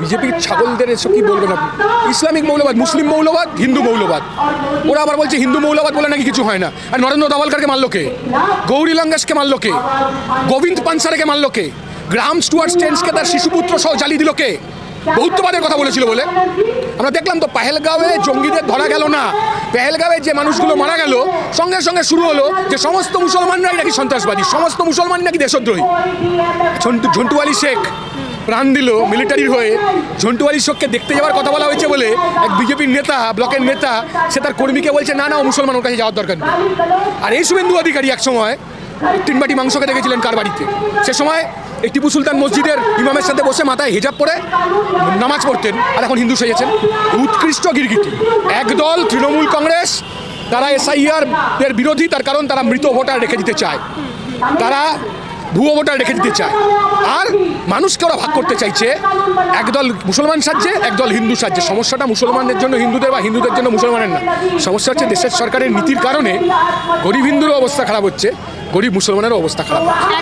বিজেপির ছাগলদের এসব কি বলবেন আপনি? ইসলামিক মৌলবাদ, মুসলিম মৌলবাদ, হিন্দু মৌলবাদ। ওরা আবার বলছে হিন্দু মৌলবাদ বলে নাকি কিছু হয় না। আর নরেন্দ্র দাভোলকরকে মারল কে? গৌরী লঙ্কেশকে মারল কে? গোবিন্দ পানসারেকে মারল কে? গ্রাহাম স্টুয়ার্ট স্টেন্সকে তার শিশুপুত্র সহ জ্বালিয়ে দিল কে? বহুত্ববাদের কথা বলেছিল বলে। আমরা দেখলাম তো পেহেলগাঁওয়ে জঙ্গিদের ধরা গেল না, পেহেলগাঁওয়ে যে মানুষগুলো মারা গেল সঙ্গে সঙ্গে শুরু হলো যে সমস্ত মুসলমানরাই নাকি সন্ত্রাসবাদী, সমস্ত মুসলমান নাকি দেশদ্রোহী। ঝন্টু আলী শেখ প্রাণ দিল মিলিটারির হয়ে। ঝন্টু আলী শেখকে দেখতে যাওয়ার কথা বলা হয়েছে বলে এক বিজেপির নেতা, ব্লকের নেতা, সে তার কর্মীকে বলছে না না ও মুসলমান, ওর কাছে যাওয়ার দরকার নেই। আর এই শুভেন্দু অধিকারী এক সময় 3 বাটি মাংস খেতে গেছিলেন কার বাড়িতে, সে সময় এই টিপু সুলতান মসজিদের ইমামের সাথে বসে মাথায় হিজাব পরে নামাজ পড়তেন, আর এখন হিন্দু সেজেছেন। উৎকৃষ্ট গিরগিটি একদল তৃণমূল কংগ্রেস, তারা SIR এর বিরোধী, তার কারণ তারা মৃত ভোটার রেখে দিতে চায়, তারা ভুয়ো ভোটার রেখে দিতে চায়। আর মানুষকে ওরা ভাগ করতে চাইছে, একদল মুসলমান সাজছে, একদল হিন্দু সাজছে। সমস্যাটা মুসলমানদের জন্য হিন্দুদের বা হিন্দুদের জন্য মুসলমানের না, সমস্যা হচ্ছে দেশের সরকারের নীতির কারণে গরিব হিন্দুরও অবস্থা খারাপ হচ্ছে, গরিব মুসলমানেরও অবস্থা খারাপ হচ্ছে।